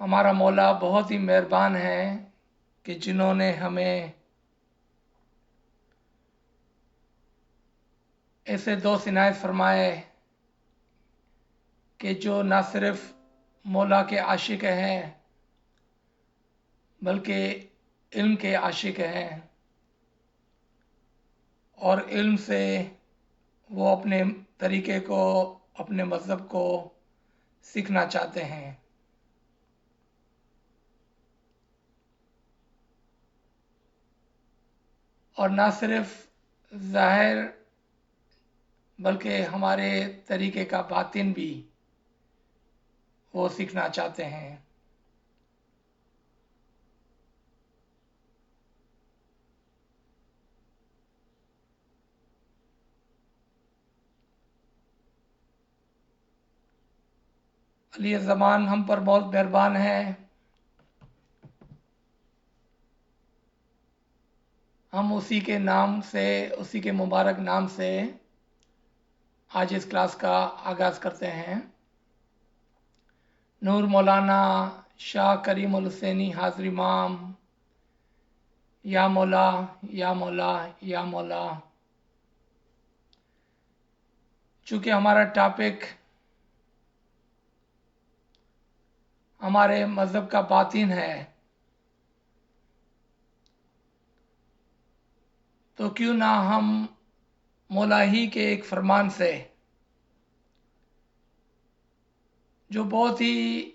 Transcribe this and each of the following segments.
ہمارا مولا بہت ہی مہربان ہے کہ جنہوں نے ہمیں ایسے دوست عنایت فرمائے کہ جو نہ صرف مولا کے عاشق ہیں بلکہ علم کے عاشق ہیں اور علم سے وہ اپنے طریقے کو اپنے مذہب کو سیکھنا چاہتے ہیں. اور نہ صرف ظاہر بلکہ ہمارے طریقے کا باطن بھی وہ سیکھنا چاہتے ہیں. علی زمان ہم پر بہت مہربان ہے. ہم اسی کے نام سے اسی کے مبارک نام سے آج اس کلاس کا آغاز کرتے ہیں. نور مولانا شاہ کریم الحسینی حاضر امام. یا مولا یا مولا یا مولا. چونکہ ہمارا ٹاپک ہمارے مذہب کا باطن ہے تو کیوں نہ ہم مولا ہی کے ایک فرمان سے جو بہت ہی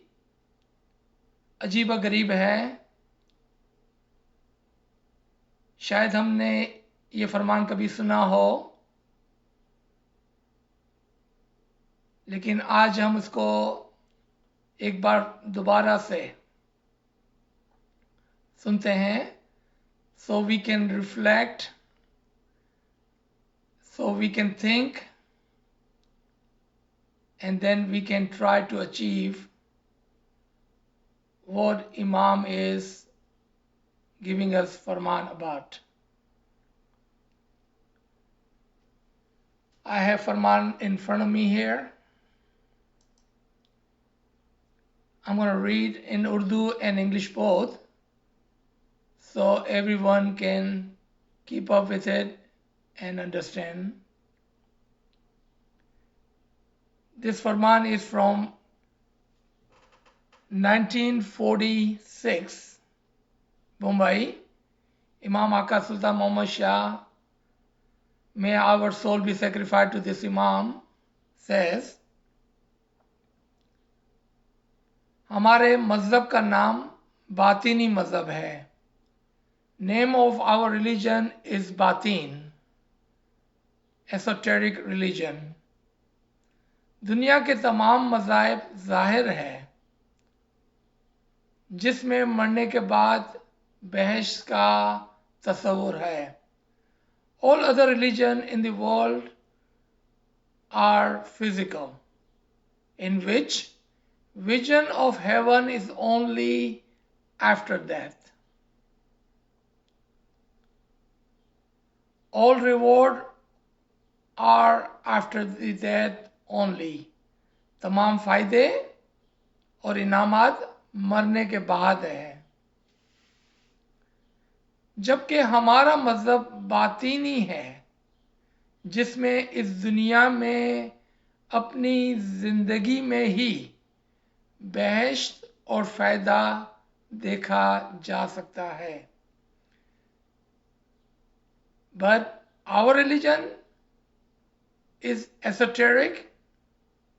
عجیب و غریب ہے. شاید ہم نے یہ فرمان کبھی سنا ہو لیکن آج ہم اس کو ایک بار دوبارہ سے سنتے ہیں so we can reflect, so we can think, and then we can try to achieve what Imam is giving us farman about. I have farman in front of me here. I'm going to read in Urdu and English both so everyone can keep up with it and understand. This farman is from 1946, Mumbai. Imam Aka Sultan Muhammad Shah, may our soul be sacrificed to this Imam, says, ہمارے مذہب کا نام باطینی مذہب ہے. Name of our religion is باطین, esoteric religion. دنیا کے تمام مذاہب ظاہر ہے جس میں مرنے کے بعد بحث کا تصور ہے. All other religion in the world are physical, in which vision of heaven is only after death. All reward are after the death only. تمام فائدے اور انعامات مرنے کے بعد ہیں. جبکہ ہمارا مذہب باطینی ہے جس میں اس دنیا میں اپنی زندگی میں ہی بہشت اور فائدہ دیکھا جا سکتا ہے. But our religion is esoteric.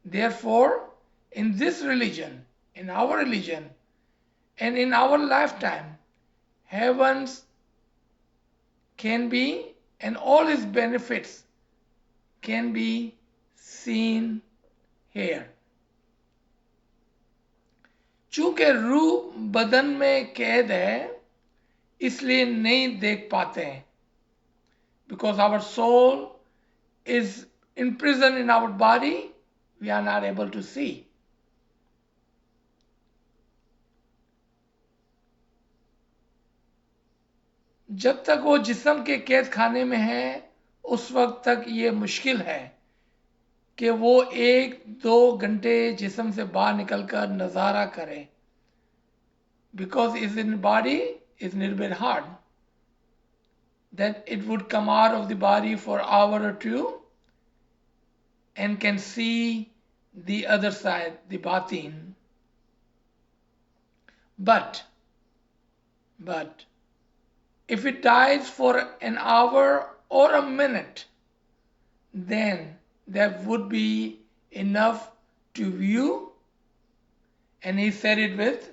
Therefore, in this religion, in our religion, and in our lifetime, heavens can be, and all its benefits can be seen here. چونکہ روح بدن میں قید ہے اس لیے نہیں دیکھ پاتے ہیں. Because our soul is imprisoned in our body, we are not able to see. جب تک وہ جسم کے قید خانے میں ہے اس وقت تک یہ مشکل ہے کہ وہ 1-2 گھنٹے جسم سے باہر نکل کر نظارہ کرے because it's in the body, it's a little bit hard. Then it would come out of the body for an hour or two and can see the other side, the batin. But if it dies for an hour or a minute, then there would be enough to view. And he said it with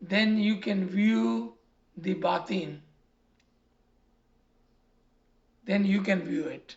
then you can view the batin. Then you can view it.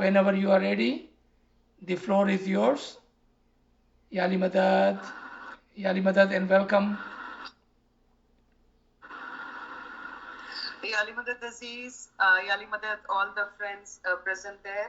whenever you are ready, the floor is yours. Ya Ali Madad, and welcome. Ya Ali Madad Aziz, Ya Ali Madad, all the friends present there.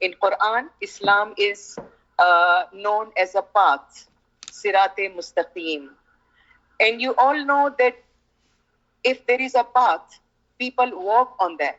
In Quran, Islam is known as a path, Sirat-e Mustaqim. And you all know that if there is a path, people walk on that.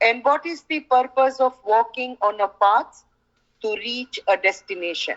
And what is the purpose of walking on a path? To reach a destination.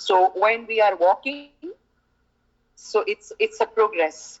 So when we are walking, so it's a progress.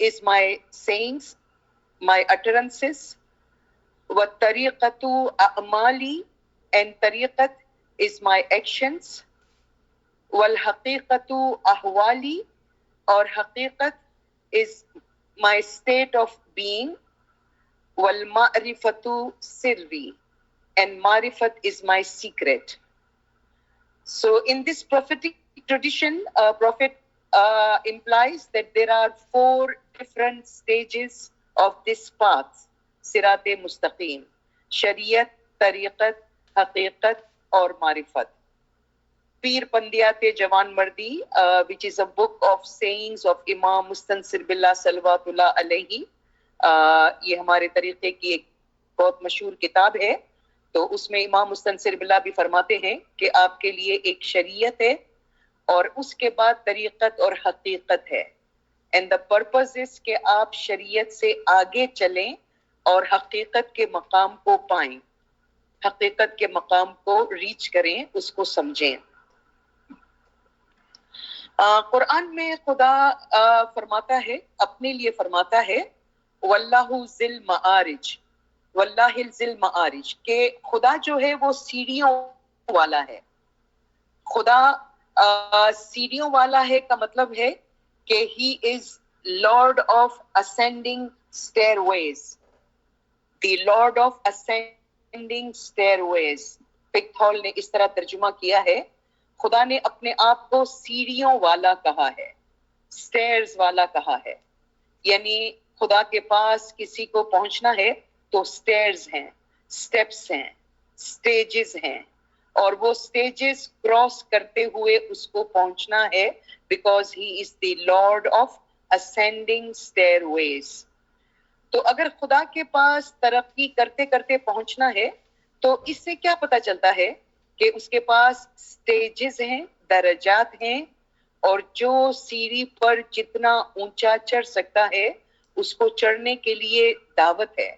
is my sayings, my utterances. wa tariqatu a'mali, and tariqat is my actions. Wal haqiqatu ahwali, or haqiqat is my state of being. Wal ma'rifatu sirri, and marifat is my secret. So in this prophetic tradition, Prophet implies that there are 4 different stages of this path, Sirat-e Mustaqim, Shariat, Tariqat, Haqiqat or Marifat. Peer Pandiyat-e Jawan Mardi, which is a book of sayings of Imam Mustansir Billah Salawatullah Alayhi. یہ ہمارے طریقے کی ایک بہت مشہور کتاب ہے. تو اس میں امام مستنصر باللہ بھی فرماتے ہیں کہ آپ کے لیے ایک شریعت ہے اور اس کے بعد طریقت اور حقیقت ہے. اینڈ دا پرپز از کہ آپ شریعت سے آگے چلیں اور حقیقت کے مقام کو پائیں, حقیقت کے مقام کو ریچ کریں, اس کو سمجھیں. قرآن میں خدا فرماتا ہے, اپنے لیے فرماتا ہے واللہ ذی المعارج, واللہ ذی المعارج, کہ خدا جو ہے وہ سیڑھیوں والا ہے. خدا سیڑھیوں والا ہے کا مطلب ہے کہ he is lord of ascending stairways, the lord of ascending stairways. Pickthall نے اس طرح ترجمہ کیا ہے, خدا نے اپنے آپ کو سیڑھیوں والا کہا ہے, اسٹیئرز والا کہا ہے. یعنی خدا کے پاس کسی کو پہنچنا ہے تو سٹیئرز ہیں, سٹیپس ہیں, سٹیجز ہیں, اور وہ سٹیجز کراس کرتے ہوئے اس کو پہنچنا ہے, because he is the lord of ascending stairways. تو اگر خدا کے پاس ترقی کرتے کرتے پہنچنا ہے تو اس سے کیا پتہ چلتا ہے کہ اس کے پاس سٹیجز ہیں, درجات ہیں, اور جو سیڑھی پر جتنا اونچا چڑھ سکتا ہے اس کو چڑھنے کے لیے دعوت ہے.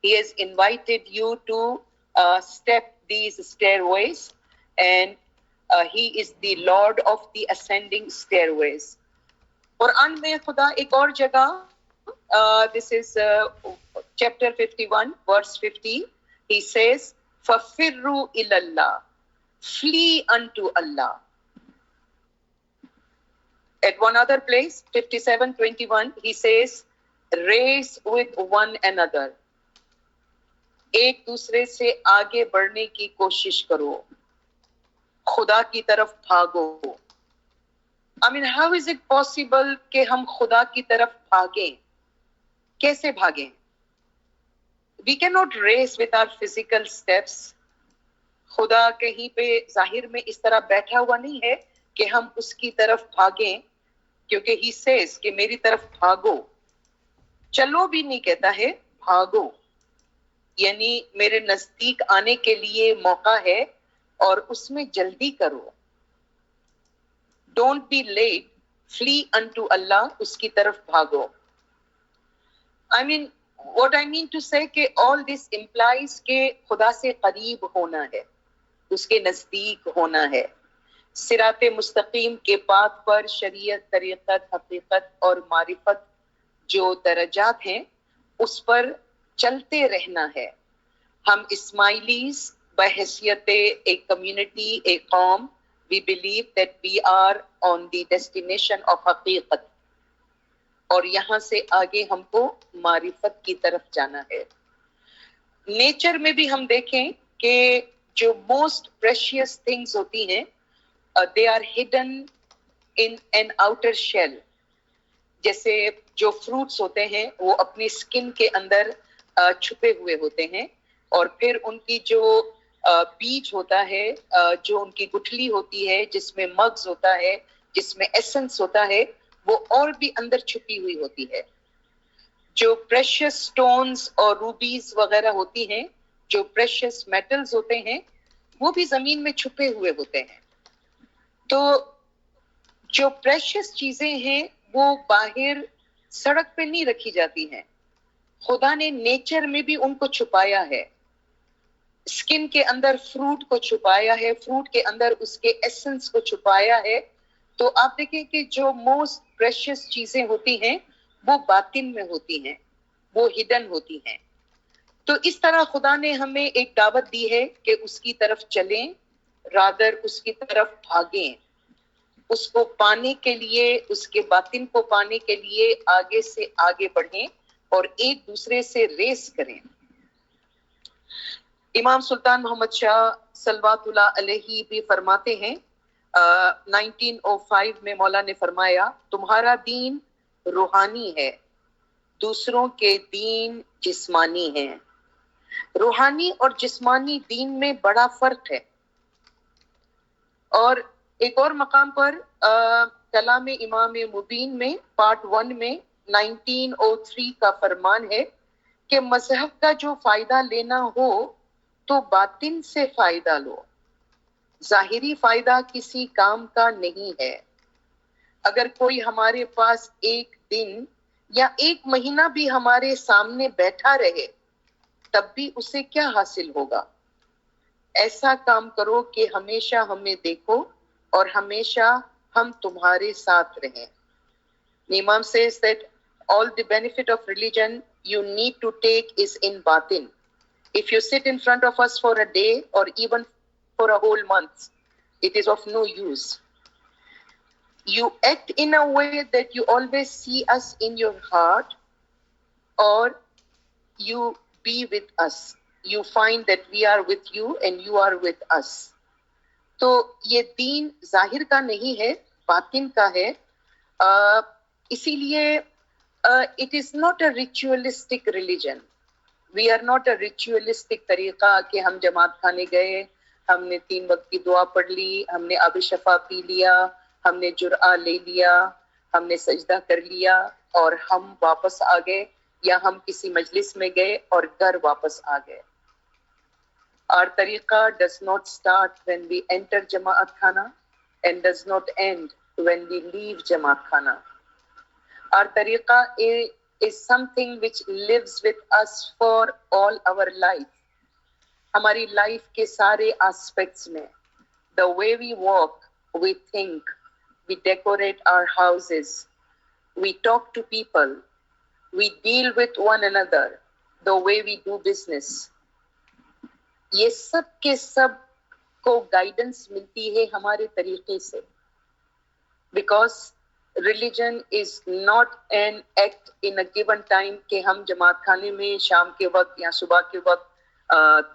He has invited you to step these stairways, and he is the Lord of the ascending stairways. قرآن میں خدا ایک اور جگہ, this is chapter 51 verse 50, he says فَفِرُّوا إِلَى اللَّهِ, flee unto Allah. At one other place, 57:21, he says race with one another, ایک دوسرے سے آگے بڑھنے کی کوشش کرو, خدا کی طرف بھاگو. I mean, how is it possible کہ ہم خدا کی طرف بھاگیں؟ کیسے بھاگیں؟ We cannot race with our physical steps. خدا کہیں پہ ظاہر میں اس طرح بیٹھا ہوا نہیں ہے کہ ہم اس کی طرف بھاگیں, کیونکہ he says کہ میری طرف بھاگو. چلو بھی نہیں کہتا ہے, بھاگو. یعنی میرے نزدیک آنے کے لیے موقع ہے اور اس میں جلدی کرو. Don't be late, flee unto Allah, اس کی طرف بھاگو. I mean, what I mean to say کہ all this implies کہ خدا سے قریب ہونا ہے, اس کے نزدیک ہونا ہے. صراط مستقیم کے پاتھ پر شریعت, طریقت, حقیقت اور معرفت جو درجات ہیں اس پر چلتے رہنا ہے. ہم اسماعیلیز بحیثیت ایک کمیونٹی, ایک قوم, we believe that we are on the destination of حقیقت, اور یہاں سے آگے ہم کو معرفت کی طرف جانا ہے. نیچر میں بھی ہم دیکھیں کہ جو موسٹ پریشیس تھنگز ہوتی ہیں, they are hidden in an outer shell. جیسے جو فروٹس ہوتے ہیں وہ اپنی سکن کے اندر چھپے ہوئے ہوتے ہیں, اور پھر ان کی جو بیج ہوتا ہے, جو ان کی گٹھلی ہوتی ہے, جس میں مگز ہوتا ہے, جس میں ایسنس ہوتا ہے, وہ اور بھی اندر چھپی ہوئی ہوتی ہے. جو پریشیس سٹونز اور روبیز وغیرہ ہوتی ہیں, جو پریشیس میٹلز ہوتے ہیں, وہ بھی زمین میں چھپے ہوئے ہوتے ہیں. تو جو پریشیس چیزیں ہیں وہ باہر سڑک پہ نہیں رکھی جاتی ہیں, خدا نے نیچر میں بھی ان کو چھپایا ہے. سکن کے اندر فروٹ کو چھپایا ہے, فروٹ کے اندر اس کے ایسنس کو چھپایا ہے. تو آپ دیکھیں کہ جو موسٹ پریشیس چیزیں ہوتی ہیں وہ باطن میں ہوتی ہیں, وہ ہڈن ہوتی ہیں. تو اس طرح خدا نے ہمیں ایک دعوت دی ہے کہ اس کی طرف چلیں, رادر اس کی طرف بھاگیں, اس کو پانے کے لیے, اس کے باطن کو پانے کے لیے آگے سے آگے بڑھیں اور ایک دوسرے سے ریس کریں. امام سلطان محمد شاہ صلوات اللہ علیہ بھی فرماتے ہیں 1905 میں مولا نے فرمایا تمہارا دین روحانی ہے، دوسروں کے دین جسمانی ہیں۔ روحانی اور جسمانی دین میں بڑا فرق ہے۔ اور ایک اور مقام پر کلام امام مبین میں پارٹ 1 میں 1903 کا فرمان ہے کہ مذہب کا جو فائدہ لینا ہو تو باطن سے فائدہ لو، ظاہری فائدہ کسی کام کا نہیں ہے۔ اگر کوئی ہمارے پاس ایک دن یا ایک مہینہ بھی ہمارے سامنے بیٹھا رہے تب بھی اسے کیا حاصل ہوگا؟ ایسا کام کرو کہ ہمیشہ ہمیں دیکھو اور ہمیشہ ہم تمہارے ساتھ رہیں۔ The Imam says that all the benefit of religion you need to take is in batin. If you sit in front of us for a day or even for a whole month, it is of no use. You act in a way that you always see us in your heart, or you be with us. You find that we are with you and you are with us. تو یہ دین ظاہر کا نہیں ہے، باطن کا ہے۔ اسی لیے it is not a ritualistic religion. We are not a ritualistic طریقہ کہ ہم جماعت کھانے گئے، ہم نے 3 وقت کی دعا پڑھ لی، ہم نے آب شفا پی لیا، ہم نے جرعہ لے لیا، ہم نے سجدہ کر لیا اور ہم واپس آ گئے، یا ہم کسی مجلس میں گئے اور گھر واپس آ گئے۔ Our tariqa does not start when we enter Jamaat Khana and does not end when we leave Jamaat Khana. Our tariqa is something which lives with us for all our life. ہماری life کے سارے aspects میں، the way we walk, we think, we decorate our houses, we talk to people, we deal with one another, the way we do business. یہ سب کے سب کو guidance ملتی ہے ہمارے طریقے سے، because religion is not an act in a given time کہ ہم جماعت خانے میں شام کے وقت یا صبح کے وقت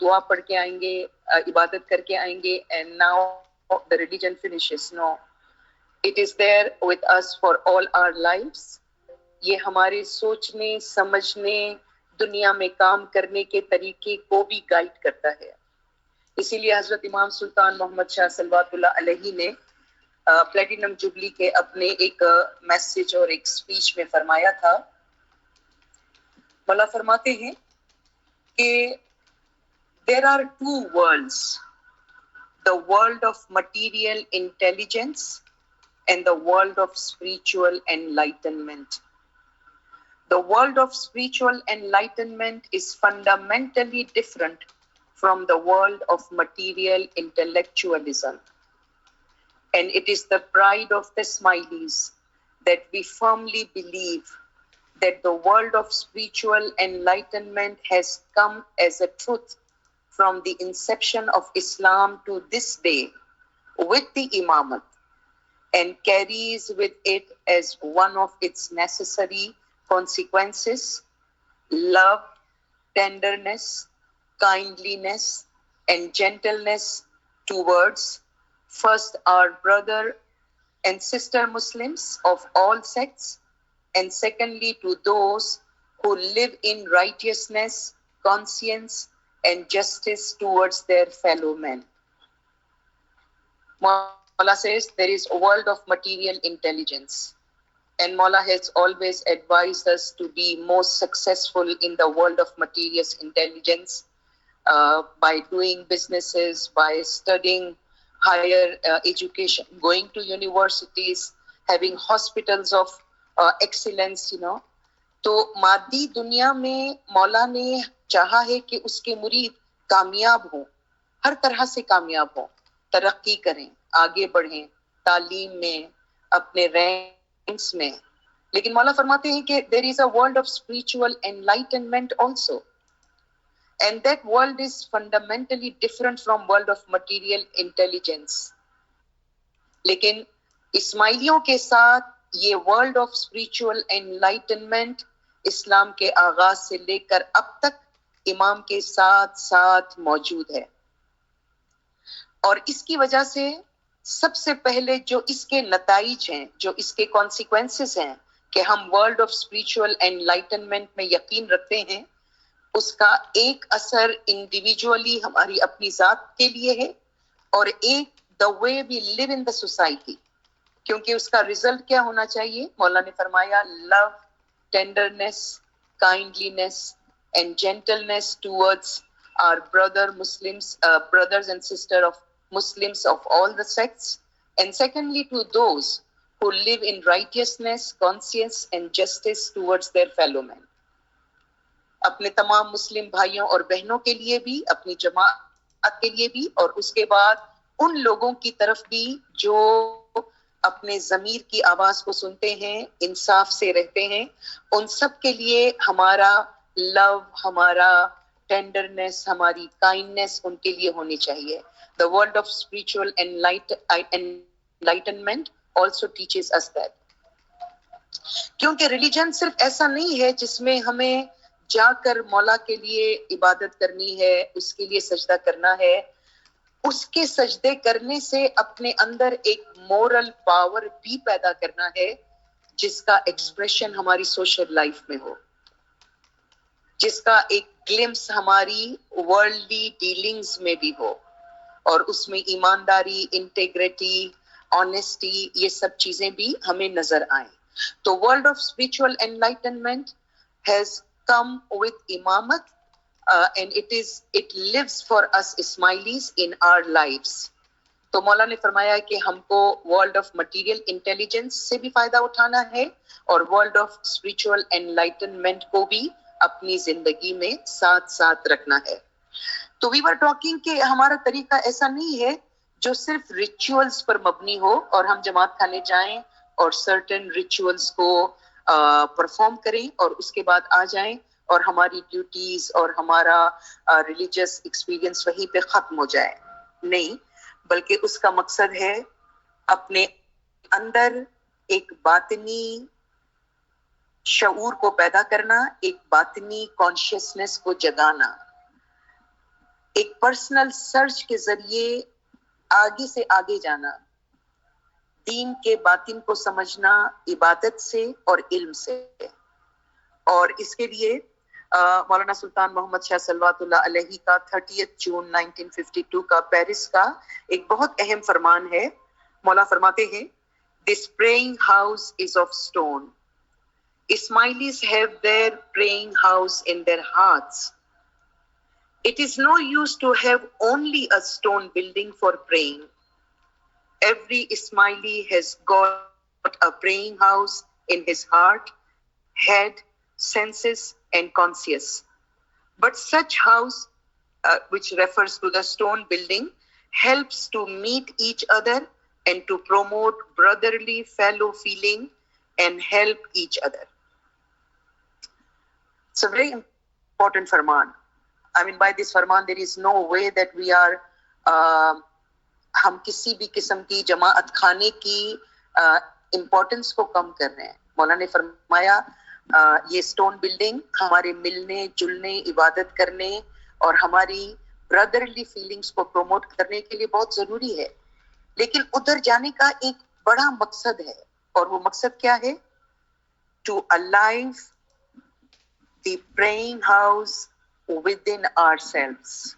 دعا پڑھ کے آئیں گے، عبادت کر کے آئیں گے and now the religion finishes. No, it is there with us for all our lives. یہ ہمارے سوچنے سمجھنے دنیا میں کام کرنے کے طریقے کو بھی گائیڈ کرتا ہے۔ اسی لیے حضرت امام سلطان محمد شاہ صلوات اللہ علیہ نے پلیٹینم جوبلی کے اپنے ایک میسج اور ایک سپیچ میں فرمایا تھا، مولا فرماتے ہیں کہ there are 2 worlds, the world of material intelligence and the world of spiritual enlightenment. The world of spiritual enlightenment is fundamentally different from the world of material intellectualism. And it is the pride of the Ismailis that we firmly believe that the world of spiritual enlightenment has come as a truth from the inception of Islam to this day with the Imamat, and carries with it as one of its necessary consequences love, tenderness, kindliness, and gentleness towards first our brother and sister Muslims of all sects, and secondly to those who live in righteousness, conscience, and justice towards their fellow men. Maula says there is a world of material intelligence, and Maula has always advised us to be most successful in the world of material intelligence by doing businesses, by studying higher education, going to universities, having hospitals of excellence, you know. تو مادی دنیا میں مولا نے چاہا ہے کہ اس کے مرید کامیاب ہوں، ہر طرح سے کامیاب ہوں، ترقی کریں، آگے بڑھیں، تعلیم میں، اپنے رینکس میں، لیکن مولا فرماتے ہیں کہ there is a world of spiritual enlightenment also, and that world is fundamentally different from world of material intelligence. لیکن اسماعیلیوں کے ساتھ یہ ورلڈ آف اسپریچول انلائٹنمنٹ اسلام کے آغاز سے لے کر اب تک امام کے ساتھ ساتھ موجود ہے. اور اس کی وجہ سے سب سے پہلے جو اس کے نتائج ہیں, جو اس کے کانسیکوینسز ہیں کہ ہم ورلڈ آف اسپریچول انلائٹنمنٹ میں یقین رکھتے ہیں, اس کا ایک اثر انڈیویجولی ہماری اپنی ذات کے لیے ہے, اور ایک دا وے وی لیو ان دا سوسائٹی. کیونکہ اس کا رزلٹ کیا ہونا چاہیے؟ مولا نے فرمایا love, tenderness, kindliness and gentleness towards our brother Muslims, brothers and sisters of Muslims of all the sects, and secondly to those who live in righteousness, conscience and justice towards their fellow men. اپنے تمام مسلم بھائیوں اور بہنوں کے لیے بھی, اپنی جماعت کے لیے بھی, اور اس کے بعد ان لوگوں کی طرف بھی جو اپنے ضمیر کی آواز کو سنتے ہیں, انصاف سے رہتے ہیں, ان سب کے لیے ہمارا لو, ہمارا ٹینڈرنیس, ہماری کائنڈنیس ان کے لیے ہونی چاہیے. The world of spiritual enlightenment also teaches us that. کیونکہ ریلیجن صرف ایسا نہیں ہے جس میں ہمیں جا کر مولا کے لیے عبادت کرنی ہے, اس کے لیے سجدہ کرنا ہے. اس کے سجدے کرنے سے اپنے اندر ایک مورل پاور بھی پیدا کرنا ہے, جس کا ایکسپریشن ہماری سوشل لائف میں ہو, جس کا ایک گلمس ہماری ورلڈلی ڈیلنگز میں بھی ہو, اور اس میں ایمانداری, انٹیگریٹی, آنیسٹی, یہ سب چیزیں بھی ہمیں نظر آئیں. تو world of spiritual enlightenment has come with امامت, and it lives for us Ismailis in our lives. تو مولا نے فرمایا کہ ہم کو ورلڈ آف مٹیریل انٹیلیجنس سے بھی فائدہ اٹھانا ہے, اور ورلڈ آف اسپریچول انلائٹنمنٹ کو بھی اپنی زندگی میں ساتھ ساتھ رکھنا ہے. تو وی ور ٹاکنگ کہ ہمارا طریقہ ایسا نہیں ہے جو صرف ریچولز پر مبنی ہو, اور ہم جماعت خانے جائیں اور سرٹن ریچولز کو پرفارم کریں اور اس کے بعد آ جائیں, اور ہماری ڈیوٹیز اور ہمارا ریلیجس ایکسپیرینس وہیں پہ ختم ہو جائے. نہیں, بلکہ اس کا مقصد ہے اپنے اندر ایک باطنی شعور کو پیدا کرنا, ایک باطنی کانشیسنس کو جگانا, ایک پرسنل سرچ کے ذریعے آگے سے آگے جانا, دین کے باطن کو سمجھنا عبادت سے اور علم سے. اور اس کے لیے مولانا سلطان محمد شاہ صلوات اللہ علیہ کا 30 جون 1952 کا پیرس کا ایک بہت اہم فرمان ہے. مولا فرماتے ہیں, This praying house is of stone. Ismailis have their praying house in their hearts. It is no use to have only a stone building for praying. Every Ismaili has got a praying house in his heart, head, senses and conscience. But such house, which refers to the stone building, helps to meet each other and to promote brotherly fellow feeling and help each other. It's a very important farman. I mean, by this farman, there is no way that we are ہم کسی بھی قسم کی جماعت خانے کی importance کو کم کر رہے ہیں. مولانا نے فرمایا یہ سٹون بلڈنگ ہمارے ملنے جلنے, عبادت کرنے اور ہماری برادرلی فیلنگز کو پروموٹ کرنے کے لیے بہت ضروری ہے, لیکن ادھر جانے کا ایک بڑا مقصد ہے, اور وہ مقصد کیا ہے؟ To alive the praying house within ourselves.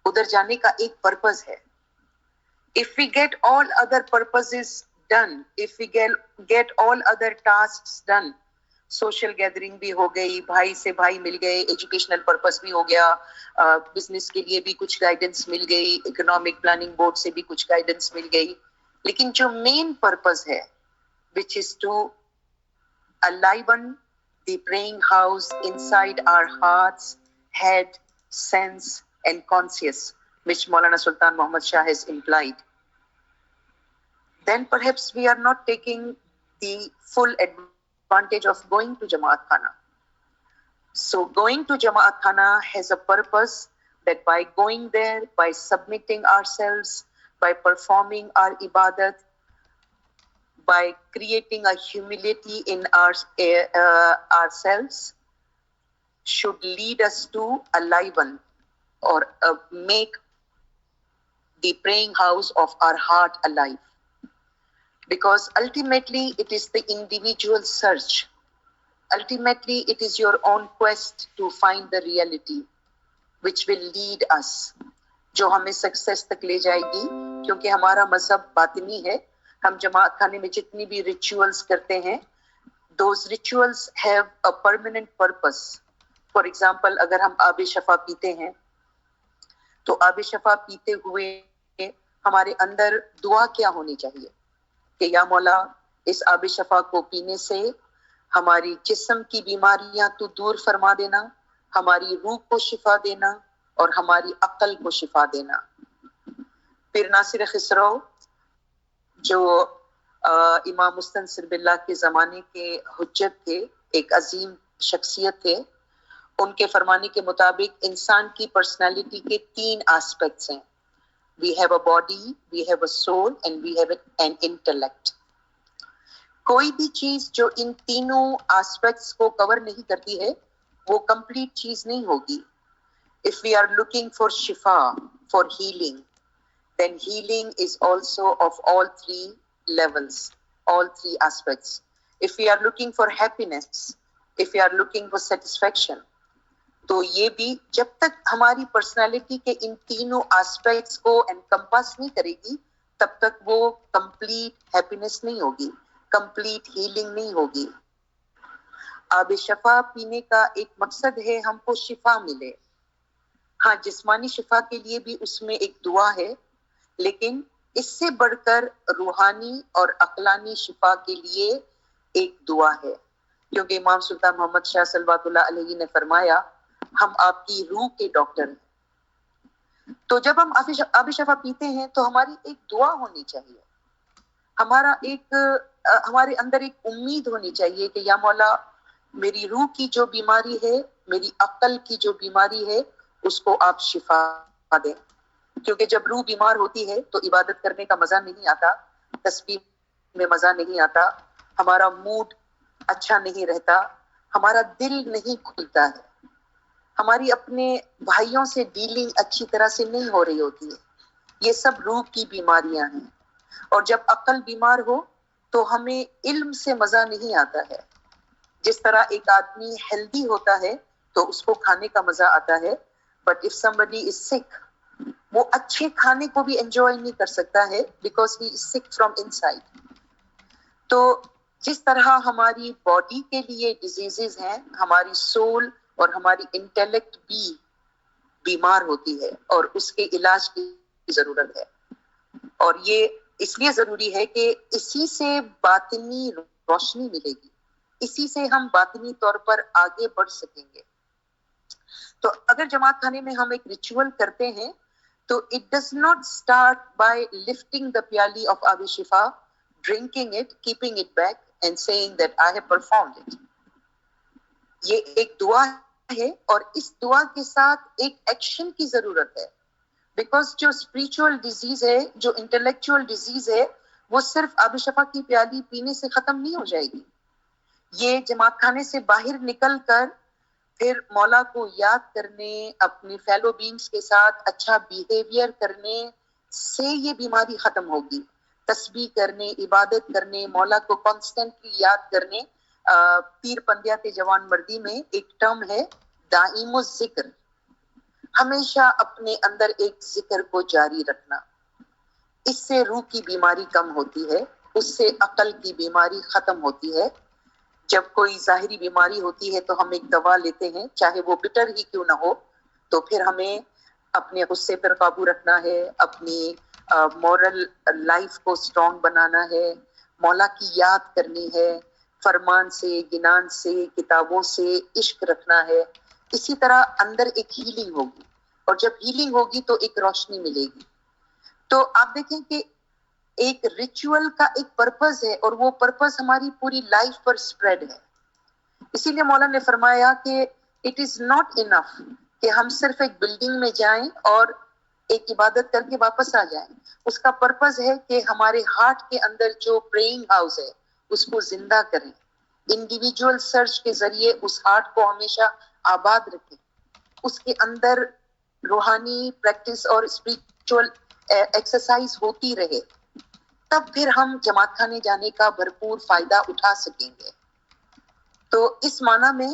ادھر جانے کا ایک پرپز ہے. If we get all other purposes done, if we get all other tasks done, social gathering بھی ہو گئی, بھائی سے بھائی مل گئے, ایجوکیشنل پرپز بھی ہو گیا, بزنس کے لیے بھی کچھ گائیڈنس مل گئی, اکنامک پلاننگ بورڈ سے بھی کچھ گائیڈنس مل گئی, لیکن جو مین پرپز ہے which is to enliven the praying house inside our hearts, head, sense and conscience, which Maulana Sultan Muhammad Shah has implied, then perhaps we are not taking the full advantage of going to Jamaat Khana. So going to Jamaat Khana has a purpose that by going there, by submitting ourselves, by performing our ibadat, by creating a humility in ourselves, should lead us to enliven or make the praying house of our heart alive. Because ultimately it is the individual search. Ultimately it is your own quest to find the reality which will lead us, جو ہمیں success تک لے جائے گی. کیونکہ ہمارا مذہب باطنی ہے. ہم جماعت خانے میں جتنی بھی ریچولز کرتے ہیں, those rituals have a permanent purpose. For example, اگر ہم آب شفا پیتے ہیں تو آب شفا پیتے ہوئے ہمارے اندر دعا کیا ہونی چاہیے کہ یا مولا اس آب شفا کو پینے سے ہماری جسم کی بیماریاں تو دور فرما دینا, ہماری روح کو شفا دینا اور ہماری عقل کو شفا دینا. پھر ناصر خسرو جو امام مستنصر باللہ کے زمانے کے حجت تھے, ایک عظیم شخصیت تھے, ان کے فرمانے کے مطابق انسان کی پرسنالٹی کے 3 آسپیکٹس ہیں. We have a body, we have a soul and we have an intellect. کوئی بھی چیز جو ان تینوں آسپیکٹس کو کور نہیں کرتی ہے وہ کمپلیٹ چیز نہیں ہوگی. If we are looking for shifa, for healing, then healing is also of all 3 levels, all 3 aspects. If we are looking for happiness, if we are looking for satisfaction, تو یہ بھی جب تک ہماری پرسنالٹی کے ان تینوں آسپیکٹس کو encompass نہیں کرے گی تب تک وہ کمپلیٹ ہیپینس نہیں ہوگی, کمپلیٹ ہیلنگ نہیں ہوگی. آب شفا پینے کا ایک مقصد ہے ہم کو شفا ملے. ہاں, جسمانی شفا کے لیے بھی اس میں ایک دعا ہے, لیکن اس سے بڑھ کر روحانی اور عقلانی شفا کے لیے ایک دعا ہے. کیونکہ امام سلطان محمد شاہ صلوات اللہ علیہ نے فرمایا ہم آپ کی روح کے ڈاکٹر ہیں. تو جب ہم آب شفا پیتے ہیں تو ہماری ایک دعا ہونی چاہیے, ہمارے اندر ایک امید ہونی چاہیے کہ یا مولا میری روح کی جو بیماری ہے, میری عقل کی جو بیماری ہے, اس کو آپ شفا دیں. کیونکہ جب روح بیمار ہوتی ہے تو عبادت کرنے کا مزہ نہیں آتا, تسبیح میں مزہ نہیں آتا, ہمارا موڈ اچھا نہیں رہتا, ہمارا دل نہیں کھلتا ہے, ہماری اپنے بھائیوں سے ڈیلنگ اچھی طرح سے نہیں ہو رہی ہوتی ہے. یہ سب روح کی بیماریاں ہیں. اور جب عقل بیمار ہو تو ہمیں علم سے مزہ نہیں آتا ہے. جس طرح ایک آدمی ہیلدی ہوتا ہے تو اس کو کھانے کا مزہ آتا ہے, but if somebody is sick, وہ اچھے کھانے کو بھی انجوائے نہیں کر سکتا ہے because he is sick from inside. تو جس طرح ہماری باڈی کے لیے ڈیزیزز ہیں, ہماری سول اور ہماری انٹیلیکٹ بھی بیمار ہوتی ہے اور اس کے علاج کی ضرورت ہے. اور یہ اس لیے ضروری ہے کہ اسی سے باطنی روشنی ملے گی, اسی سے ہم باطنی طور پر آگے بڑھ سکیں گے. تو اگر جماعت خانے میں ہم ایک ریچول کرتے ہیں تو it does not start by lifting the پیالی of آب شفا, drinking it, keeping it back and saying that I have performed it. یہ ایک دعا ہے اور اس دعا کے ساتھ ایک ایکشن کی ضرورت ہے. بیکاز جو اسپریچول ڈیزیز ہے, جو انٹلیکچوئل ڈیزیز ہے, وہ صرف آب شفا کی پیالی پینے سے ختم نہیں ہو جائے گی. یہ جماعت خانے سے باہر نکل کر پھر مولا کو یاد کرنے, اپنی فیلو بینگز کے ساتھ اچھا بیہیویئر کرنے سے یہ بیماری ختم ہوگی. تسبیح کرنے, عبادت کرنے, مولا کو کانسٹنٹلی یاد کرنے. پیر پندیات جوان مردی میں ایک ٹرم ہے دائم الذکر, ہمیشہ اپنے اندر ایک ذکر کو جاری رکھنا. اس سے روح کی بیماری کم ہوتی ہے, اس سے عقل کی بیماری ختم ہوتی ہے. جب کوئی ظاہری بیماری ہوتی ہے تو ہم ایک دوا لیتے ہیں, چاہے وہ بٹر ہی کیوں نہ ہو, تو پھر ہمیں اپنے غصے پر قابو رکھنا ہے, اپنی مورل لائف کو سٹرونگ بنانا ہے, مولا کی یاد کرنی ہے, فرمان سے, گنان سے, کتابوں سے عشق رکھنا ہے. اسی طرح اندر ایک ہیلنگ ہوگی, اور جب ہیلنگ ہوگی تو ایک روشنی ملے گی. تو آپ دیکھیں کہ ایک ریچول کا ایک پرپز ہے اور وہ پرپز ہماری پوری لائف پر سپریڈ ہے. اسی لیے مولا نے فرمایا کہ اٹ از ناٹ انف کہ ہم صرف ایک بلڈنگ میں جائیں اور ایک عبادت کر کے واپس آ جائیں. اس کا پرپز ہے کہ ہمارے ہارٹ کے اندر جو پریئنگ ہاؤس ہے اس کو زندہ کریں. انڈیویجول سرچ کے ذریعے اس ہارٹ کو ہمیشہ آباد رکھیں، اس کے اندر روحانی پریکٹس اور اسپریچول ایکسرسائز ہوتی رہے، تب پھر ہم جماعت خانے جانے کا بھرپور فائدہ اٹھا سکیں گے۔ تو اس معنی میں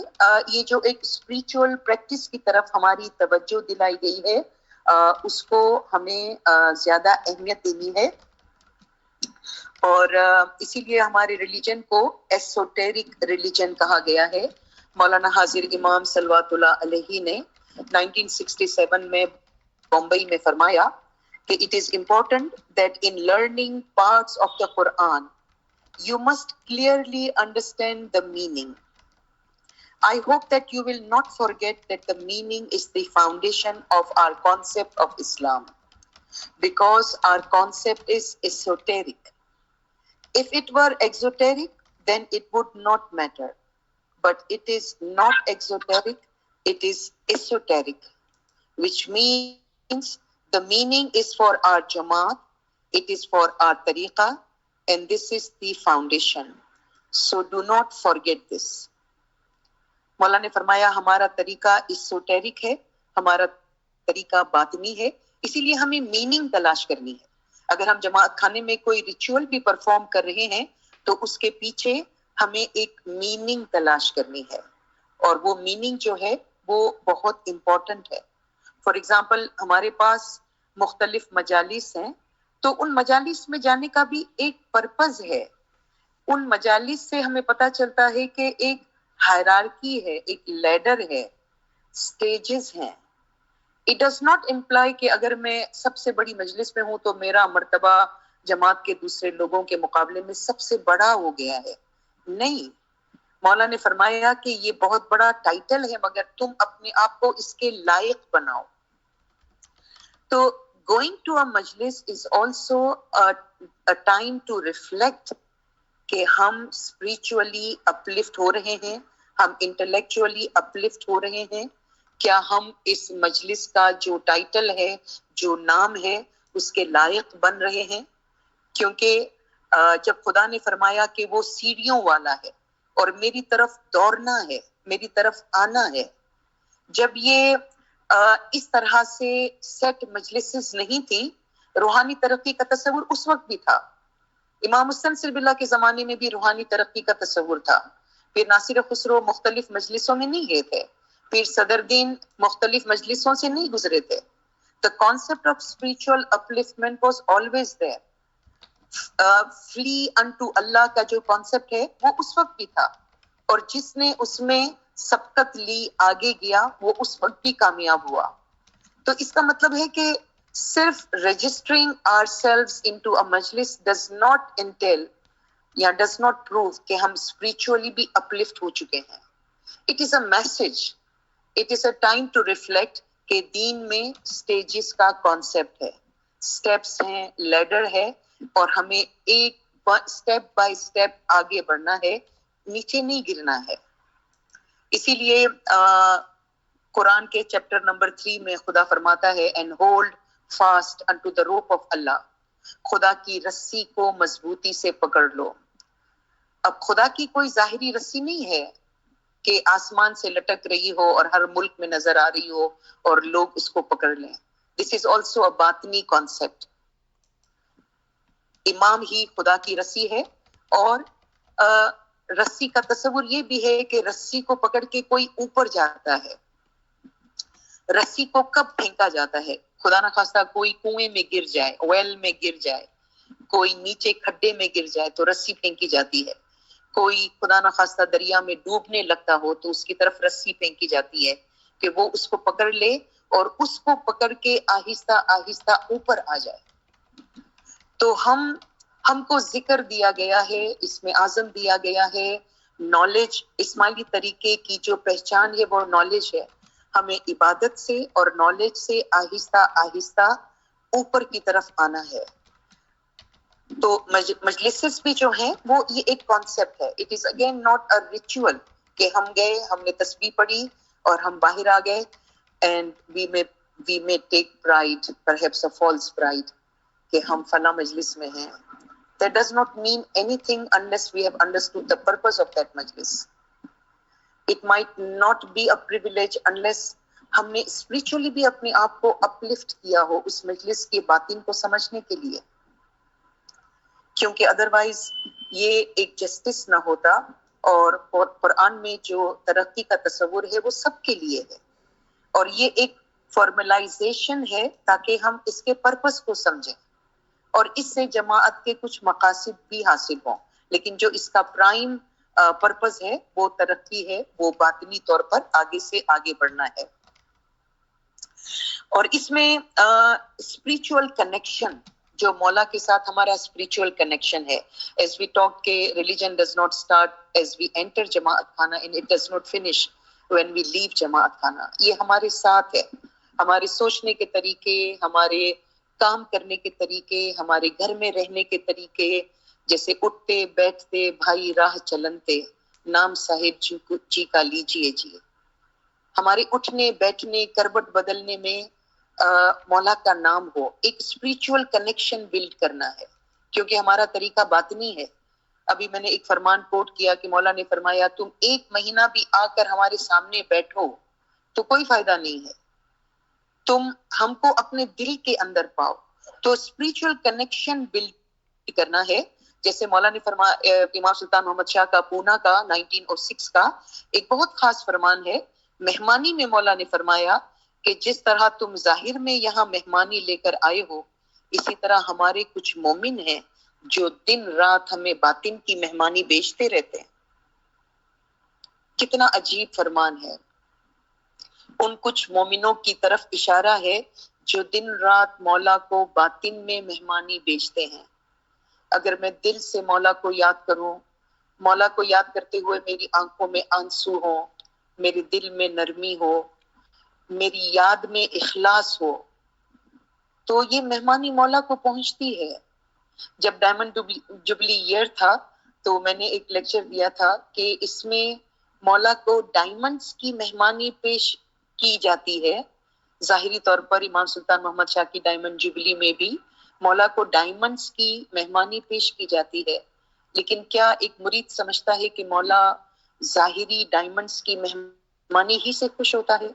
یہ جو ایک اسپریچول پریکٹس کی طرف ہماری توجہ دلائی گئی ہے، اس کو ہمیں زیادہ اہمیت دینی ہے، اور اسی لیے ہمارے ریلیجن کو ایسوٹیرک ریلیجن کہا گیا ہے۔ مولانا حاضر امام صلوات اللہ علیہ نے 1967 میں بمبئی میں فرمایا کہ it is important that in learning parts of the Quran you must clearly understand the meaning. I hope that you will not forget that the meaning is the foundation of our concept of Islam, because our concept is esoteric. If it were exoteric, then it would not matter. But it is not exoteric, it is esoteric, which means the meaning is for our Jamaat, it is for our Tariqa, and this is the foundation. So do not forget this. مولا نے فرمایا ہمارا طریقہ esoteric ہے، ہمارا طریقہ باطنی ہے، اسی لیے ہمیں میننگ تلاش کرنی ہے۔ اگر ہم جماعت خانے میں کوئی ریچول بھی پرفارم کر رہے ہیں تو اس کے پیچھے ہمیں ایک میننگ تلاش کرنی ہے، اور وہ میننگ جو ہے وہ بہت امپورٹنٹ ہے۔ فار ایگزامپل ہمارے پاس مختلف مجالس ہیں، تو ان مجالس میں جانے کا بھی ایک پرپز ہے۔ ان مجالس سے ہمیں پتہ چلتا ہے کہ ایک ہائرارکی ہے، ایک لیڈر ہے، سٹیجز ہیں۔ It does not imply کہ اگر میں سب سے بڑی مجلس میں ہوں تو میرا مرتبہ جماعت کے دوسرے لوگوں کے مقابلے میں سب سے بڑا ہو گیا ہے، نہیں۔ مولا نے فرمایا کہ یہ بہت بڑا ٹائٹل ہے، مگر تم اپنے آپ کو اس کے لائق بناؤ۔ تو going to a مجلس is also a time to reflect کہ ہم spiritually uplift ہو رہے ہیں، ہم intellectually uplift ہو رہے ہیں، کیا ہم اس مجلس کا جو ٹائٹل ہے، جو نام ہے، اس کے لائق بن رہے ہیں؟ کیونکہ جب خدا نے فرمایا کہ وہ سیڑھیوں والا ہے اور میری طرف دوڑنا ہے، میری طرف آنا ہے، جب یہ اس طرح سے سیٹ مجلسز نہیں تھی، روحانی ترقی کا تصور اس وقت بھی تھا۔ امام مستنصر باللہ کے زمانے میں بھی روحانی ترقی کا تصور تھا۔ پھر ناصر خسرو مختلف مجلسوں میں نہیں گئے تھے، پھر صدر دین مختلف مجلسوں سے نہیں گزرے تھے۔ The concept of spiritual upliftment was always there. Flee unto Allah کا جو کانسیپٹ ہے وہ اس وقت بھی تھا، اور جس نے اس میں سبقت لی، آگے گیا، وہ اس وقت بھی کامیاب ہوا۔ تو اس کا مطلب ہے کہ صرف registering ourselves into a مجلس does not entail یا does not prove کہ ہم spiritually بھی uplift ہو چکے ہیں۔ It is a message. It is a time to reflect کہ دین میں سٹیجز کا کانسیپٹ ہے، سٹیپس ہیں، لیڈر ہے، اور ہمیں ایک سٹیپ بائی سٹیپ آگے بڑھنا ہے، نیچے نہیں گرنا ہے۔ اسی لیے قرآن کے چیپٹر نمبر 3 میں خدا فرماتا ہے and hold fast unto the rope of Allah، خدا کی رسی کو مضبوطی سے پکڑ لو۔ اب خدا کی کوئی ظاہری رسی نہیں ہے کہ آسمان سے لٹک رہی ہو اور ہر ملک میں نظر آ رہی ہو اور لوگ اس کو پکڑ لیں۔ This is also a باطنی concept۔ امام ہی خدا کی رسی ہے، اور رسی کا تصور یہ بھی ہے کہ رسی کو پکڑ کے کوئی اوپر جاتا ہے۔ رسی کو کب پھینکا جاتا ہے؟ خدا نخواستہ کوئی کنویں میں گر جائے، ویل میں گر جائے، کوئی نیچے کھڈے میں گر جائے تو رسی پھینکی جاتی ہے۔ کوئی خدا نخواستہ دریا میں ڈوبنے لگتا ہو تو اس کی طرف رسی پھینکی جاتی ہے کہ وہ اس کو پکڑ لے اور اس کو پکڑ کے آہستہ آہستہ اوپر آ جائے۔ تو ہم کو ذکر دیا گیا ہے، اس میں اعظم دیا گیا ہے، نالج، اسماعیلی طریقے کی جو پہچان ہے وہ نالج ہے۔ ہمیں عبادت سے اور نالج سے آہستہ آہستہ اوپر کی طرف آنا ہے۔ تو مجلسز بھی جو ہیں وہ یہ ایک کانسیپٹ ہے۔ It is again not a ritual کہ ہم گئے، ہم نے تسبیح پڑھی اور ہم باہر آ گئے، and we may take pride, perhaps a false pride، کہ ہم فلاں مجلس میں ہیں۔ That does not mean anything unless we have understood the purpose of that majlis. It might not be a privilege unless ہم نے اسپریچولی بھی اپنے آپ کو اپلفٹ کیا ہو اس مجلس کے باطن کو سمجھنے کے لیے، کیونکہ ادروائز یہ ایک جسٹس نہ ہوتا. اور قرآن میں جو ترقی کا تصور ہے وہ سب کے لیے ہے، اور یہ ایک فارملائزیشن ہے تاکہ ہم اس کے پرپس کو سمجھیں، اور اس سے جماعت کے کچھ مقاصد بھی حاصل ہوں. لیکن جو اس کا پرائم پرپس ہے وہ ترقی ہے، وہ باطنی طور پر آگے سے آگے بڑھنا ہے. اور اس میں اسپریچول کنیکشن جو مولا کے ساتھ ہمارا اسپریچول کنیکشن ہے، ایز وی ٹاک کہ religion does not start as we enter Jamatkhana and it does not finish when we leave Jamatkhana. یہ ہمارے ساتھ ہے، ہمارے سوچنے کے طریقے، ہمارے کام کرنے کے طریقے، ہمارے گھر میں رہنے کے طریقے، جیسے اٹھتے بیٹھتے بھائی راہ چلنتے، نام صاحب جی کا لیجیے جی. ہمارے اٹھنے بیٹھنے کروٹ بدلنے میں مولا کا نام ہو. ایک اسپریچول کنیکشن بلڈ کرنا ہے، کیونکہ ہمارا طریقہ باطنی ہے. ابھی میں نے ایک فرمان کوٹ کیا کہ مولا نے فرمایا تم 1 مہینہ بھی آ کر ہمارے سامنے بیٹھو تو کوئی فائدہ نہیں ہے، تم ہم کو اپنے دل کے اندر پاؤ. تو اسپریچول کنیکشن بلڈ کرنا ہے. جیسے مولا نے فرمایا، امام سلطان محمد شاہ کا پونا کا 1906 کا ایک بہت خاص فرمان ہے. مہمانی میں مولا نے فرمایا کہ جس طرح تم ظاہر میں یہاں مہمانی لے کر آئے ہو، اسی طرح ہمارے کچھ مومن ہیں جو دن رات ہمیں باطن کی مہمانی بیچتے رہتے ہیں. کتنا عجیب فرمان ہے. ان کچھ مومنوں کی طرف اشارہ ہے جو دن رات مولا کو باطن میں مہمانی بیچتے ہیں. اگر میں دل سے مولا کو یاد کروں، مولا کو یاد کرتے ہوئے میری آنکھوں میں آنسو ہوں، میرے دل میں نرمی ہو، میری یاد میں اخلاص ہو، تو یہ مہمانی مولا کو پہنچتی ہے. جب ڈائمنڈ جبلی ایئر تھا تو میں نے ایک لیکچر دیا تھا کہ اس میں مولا کو ڈائمنڈز کی مہمانی پیش کی جاتی ہے. ظاہری طور پر امام سلطان محمد شاہ کی ڈائمنڈ جبلی میں بھی مولا کو ڈائمنڈز کی مہمانی پیش کی جاتی ہے. لیکن کیا ایک مرید سمجھتا ہے کہ مولا ظاہری ڈائمنڈز کی مہمانی ہی سے خوش ہوتا ہے؟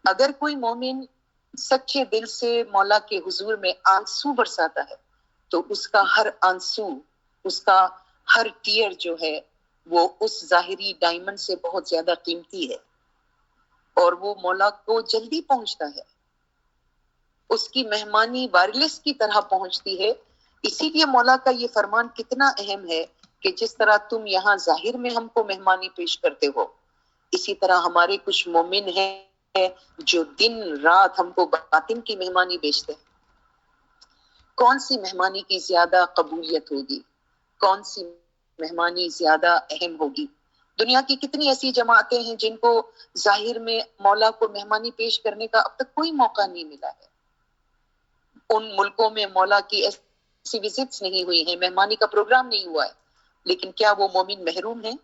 اگر کوئی مومن سچے دل سے مولا کے حضور میں آنسو برساتا ہے تو اس کا ہر آنسو، اس کا ہر ٹیئر جو ہے وہ اس ظاہری ڈائمنڈ سے بہت زیادہ قیمتی ہے، اور وہ مولا کو جلدی پہنچتا ہے. اس کی مہمانی وائرلیس کی طرح پہنچتی ہے. اسی لیے مولا کا یہ فرمان کتنا اہم ہے کہ جس طرح تم یہاں ظاہر میں ہم کو مہمانی پیش کرتے ہو، اسی طرح ہمارے کچھ مومن ہیں جو دن رات ہم کو باطن کی مہمانی بیچتے ہیں. کون سی مہمانی کی زیادہ قبولیت ہوگی؟ کون سی مہمانی زیادہ اہم ہوگی؟ دنیا کی کتنی ایسی جماعتیں ہیں جن کو ظاہر میں مولا کو مہمانی پیش کرنے کا اب تک کوئی موقع نہیں ملا ہے. ان ملکوں میں مولا کی ایسی وزٹس نہیں ہوئی ہیں، مہمانی کا پروگرام نہیں ہوا ہے. لیکن کیا وہ مومن محروم ہیں؟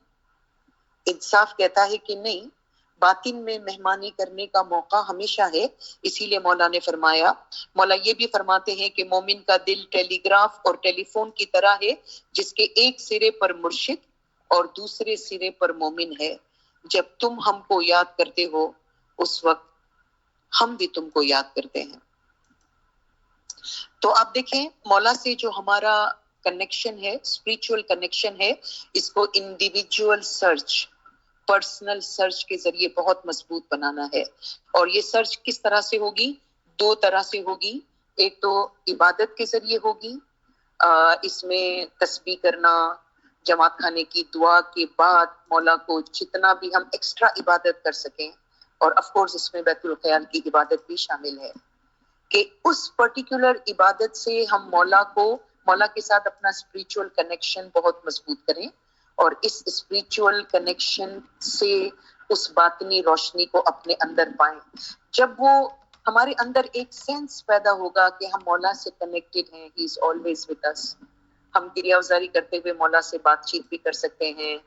انصاف کہتا ہے کہ نہیں، باطن میں مہمانی کرنے کا موقع ہمیشہ ہے. اسی لیے مولا نے فرمایا، مولا یہ بھی فرماتے ہیں کہ مومن کا دل ٹیلی گراف اور ٹیلی فون کی طرح ہے، جس کے ایک سرے پر مرشد اور دوسرے سرے پر مومن ہے. جب تم ہم کو یاد کرتے ہو اس وقت ہم بھی تم کو یاد کرتے ہیں. تو آپ دیکھیں مولا سے جو ہمارا کنیکشن ہے، اسپریچول کنیکشن ہے، اس کو انڈیویجول سرچ، پرسنل سرچ کے ذریعے بہت مضبوط بنانا ہے. اور یہ سرچ کس طرح سے ہوگی؟ 2 طرح سے ہوگی. ایک تو عبادت کے ذریعے ہوگی، اس میں تسبیح کرنا، جماعت خانے کی دعا کے بعد مولا کو جتنا بھی ہم ایکسٹرا عبادت کر سکیں، اور آف کورس اس میں بیت الخیال کی عبادت بھی شامل ہے، کہ اس پرٹیکولر عبادت سے ہم مولا کے ساتھ اپنا اسپریچول کنیکشن بہت مضبوط کریں، اور اس اسپریچول کنیکشن سے اس باطنی روشنی کو اپنے اندر پائیں. جب وہ ہمارے اندر ایک سینس پیدا ہوگا کہ ہم مولا سے کنیکٹڈ ہیں، ہی از آلویز ود اس. ہم کریا ازاری کرتے ہوئے مولا سے بات چیت بھی کر سکتے ہیں،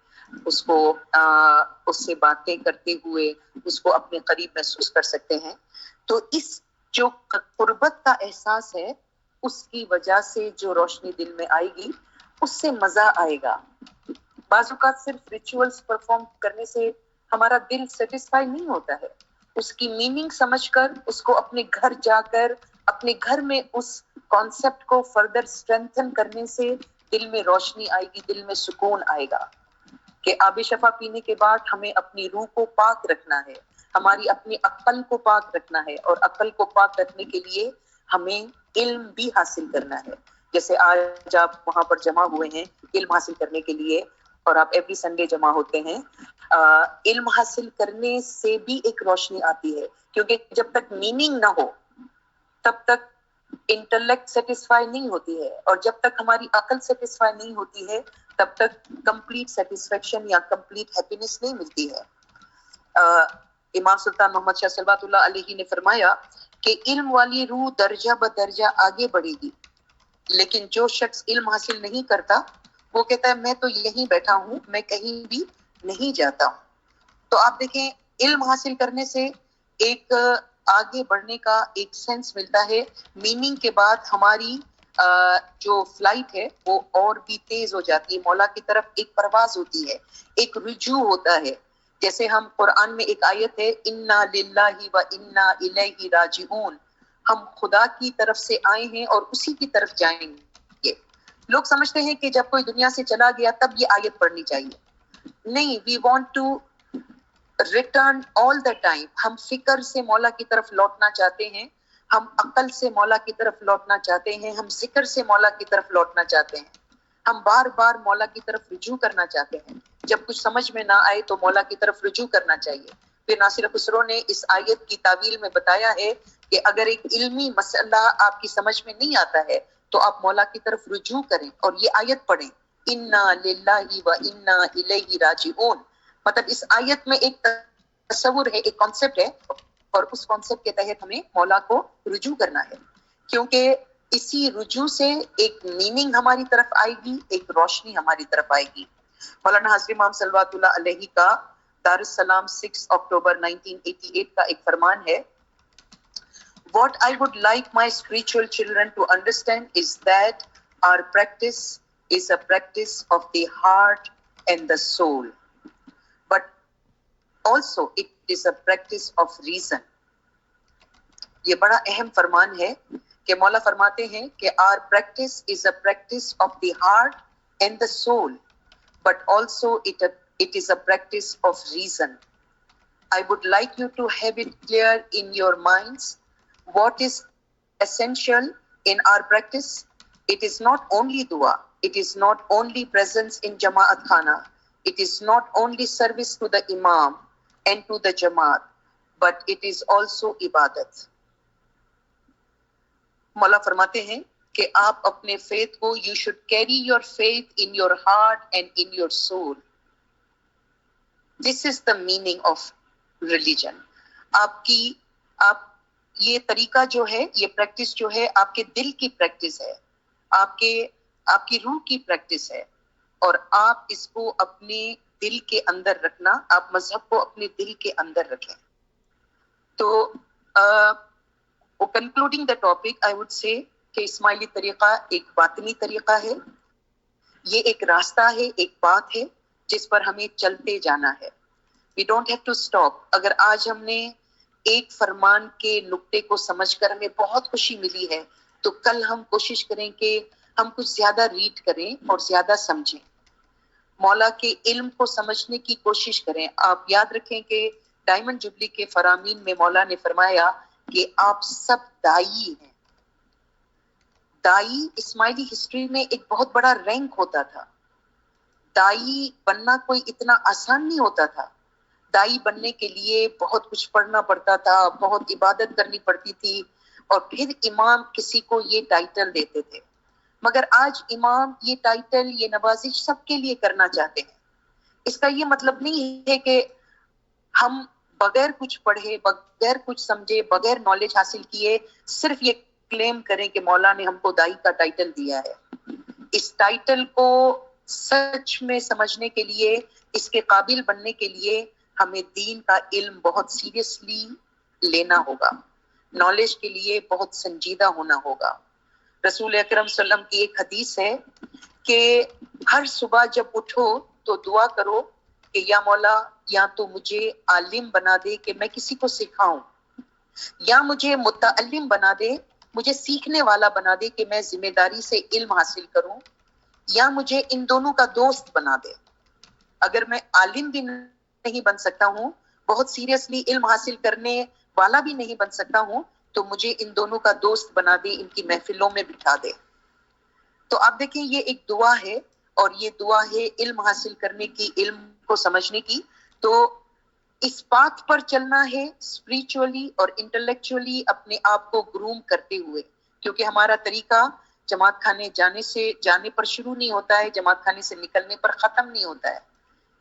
اس سے باتیں کرتے ہوئے اس کو اپنے قریب محسوس کر سکتے ہیں. تو اس جو قربت کا احساس ہے، اس کی وجہ سے جو روشنی دل میں آئے گی، اس سے مزہ آئے گا. بعض اوقات صرف ریچولز پرفارم کرنے سے ہمارا دل سیٹسفائی نہیں ہوتا ہے. اس کی میننگ سمجھ کر اس کو اپنے گھر جا کر اپنے گھر میں اس کانسیپٹ کو فردر اسٹرینتھن کرنے سے دل میں روشنی آئے گی, دل میں سکون آئے گا کہ آب شفا پینے کے بعد ہمیں اپنی روح کو پاک رکھنا ہے, ہماری اپنی عقل کو پاک رکھنا ہے, اور عقل کو پاک رکھنے کے لیے ہمیں علم بھی حاصل کرنا ہے. جیسے آج آپ وہاں پر جمع ہوئے ہیں علم حاصل کرنے کے لیے, اور آپ ایوری سنڈے جمع ہوتے ہیں. علم حاصل کرنے سے بھی ایک روشنی آتی ہے, کیونکہ جب تک میننگ نہ ہو تب تک انٹلیکٹ سیٹسفائی نہیں ہوتی ہے, اور جب تک ہماری عقل سیٹسفائی نہیں ہوتی ہے تب تک کمپلیٹ سیٹسفیکشن یا کمپلیٹ ہیپینس نہیں ملتی ہے. امام سلطان محمد شاہ صلوات اللہ علیہ نے فرمایا کہ علم والی روح درجہ بدرجہ آگے بڑھے گی, لیکن جو شخص علم حاصل نہیں کرتا وہ کہتا ہے میں تو یہیں بیٹھا ہوں, میں کہیں بھی نہیں جاتا ہوں. تو آپ دیکھیں علم حاصل کرنے سے ایک آگے بڑھنے کا ایک سینس ملتا ہے. میننگ کے بعد ہماری جو فلائٹ ہے وہ اور بھی تیز ہو جاتی ہے, مولا کی طرف ایک پرواز ہوتی ہے, ایک رجوع ہوتا ہے. جیسے ہم قرآن میں ایک آیت ہے انا للہ و انا الیہ راجعون, ہم خدا کی طرف سے آئے ہیں اور اسی کی طرف جائیں گے. لوگ سمجھتے ہیں کہ جب کوئی دنیا سے چلا گیا تب یہ آیت پڑھنی چاہیے. نہیں, we want to return all the time. ہم فکر سے مولا کی طرف لوٹنا چاہتے ہیں, ہم عقل سے مولا کی طرف لوٹنا چاہتے ہیں, ہم ذکر سے مولا کی طرف لوٹنا چاہتے ہیں, ہم بار بار مولا کی طرف رجوع کرنا چاہتے ہیں. جب کچھ سمجھ میں نہ آئے تو مولا کی طرف رجوع کرنا چاہیے. پھر ناصر خسرو نے اس آیت کی تعویل میں بتایا ہے کہ اگر ایک علمی مسئلہ آپ کی سمجھ میں نہیں آتا ہے تو آپ مولا کی طرف رجوع کریں اور یہ آیت پڑھیں انا للہ و انا الیہ راجعون. مطلب اس آیت میں ایک تصور ہے, ایک کانسیپٹ ہے, اور اس کانسیپٹ کے تحت ہمیں مولا کو رجوع کرنا ہے, کیونکہ اسی رجوع سے ایک میننگ ہماری طرف آئے گی, ایک روشنی ہماری طرف آئے گی. مولانا حضرت امام صلوات اللہ علیہ کا دار السلام 6 اکتوبر 1988 کا ایک فرمان ہے, What I would like my spiritual children to understand is that our practice is a practice of the heart and the soul, but also it is a practice of reason. یہ بڑا اہم فرمان ہے کہ مولا فرماتے ہیں کہ our practice is a practice of the heart and the soul, but also it is a practice of reason. I would like you to have it clear in your minds what is essential in our practice. It is not only dua, it is not only presence in Jamaat Khana, it is not only service to the Imam and to the Jamaat, but it is also ibadat. مولا فرماتے ہیں کہ آپ اپنے faith کو you should carry your faith in your heart and in your soul. This is the meaning of religion. آپ یہ طریقہ جو ہے, یہ پریکٹس جو ہے آپ کے دل کی پریکٹس ہے, آپ کی روح کی پریکٹس ہے, اور آپ اس کو اپنے دل کے اندر رکھنا, آپ مذہب کو اپنے دل کے اندر رکھیں. تو concluding the topic I would say کہ اسماعیلی طریقہ ایک باطنی طریقہ ہے, یہ ایک راستہ ہے, ایک بات ہے جس پر ہمیں چلتے جانا ہے. We don't have to stop. اگر آج ہم نے ایک فرمان کے نقطے کو سمجھ کر ہمیں بہت خوشی ملی ہے تو کل ہم کوشش کریں کہ ہم کچھ زیادہ ریڈ کریں اور زیادہ سمجھیں, مولا کے علم کو سمجھنے کی کوشش کریں. آپ یاد رکھیں کہ ڈائمنڈ جبلی کے فرامین میں مولا نے فرمایا کہ آپ سب دائی ہیں. دائی اسماعیلی ہسٹری میں ایک بہت بڑا رینک ہوتا تھا. دائی بننا کوئی اتنا آسان نہیں ہوتا تھا. دائی بننے کے لیے بہت کچھ پڑھنا پڑتا تھا, بہت عبادت کرنی پڑتی تھی, اور پھر امام کسی کو یہ ٹائٹل دیتے تھے. مگر آج امام یہ ٹائٹل, یہ نوازش سب کے لیے کرنا چاہتے ہیں. اس کا یہ مطلب نہیں ہے کہ ہم بغیر کچھ پڑھے, بغیر کچھ سمجھے, بغیر نالج حاصل کیے صرف یہ کلیم کریں کہ مولا نے ہم کو دائی کا ٹائٹل دیا ہے. اس ٹائٹل کو سچ میں سمجھنے کے لیے, اس کے قابل بننے کے لیے ہمیں دین کا علم بہت سیریسلی لینا ہوگا, نالج کے لیے بہت سنجیدہ ہونا ہوگا. رسول اکرم صلی اللہ علیہ وسلم کی ایک حدیث ہے کہ ہر صبح جب اٹھو تو دعا کرو کہ یا مولا یا تو مجھے عالم بنا دے کہ میں کسی کو سکھاؤں، یا مجھے متعلم بنا دے، مجھے سیکھنے والا بنا دے کہ میں ذمہ داری سے علم حاصل کروں، یا مجھے ان دونوں کا دوست بنا دے۔ اگر میں عالم بھی نہیں بن سکتا ہوں، بہت سیریسلی علم حاصل کرنے والا بھی نہیں بن سکتا ہوں، تو مجھے ان دونوں کا دوست بنا دے، ان کی محفلوں میں بٹھا دے۔ تو آپ دیکھیں یہ ایک دعا ہے، اور یہ دعا ہے علم حاصل کرنے کی، علم کو سمجھنے کی۔ تو اس پاتھ پر چلنا ہے اسپریچولی اور انٹلیکچولی اپنے آپ کو گروم کرتے ہوئے، کیونکہ ہمارا طریقہ جماعت خانے جانے پر شروع نہیں ہوتا ہے، جماعت خانے سے نکلنے پر ختم نہیں ہوتا ہے۔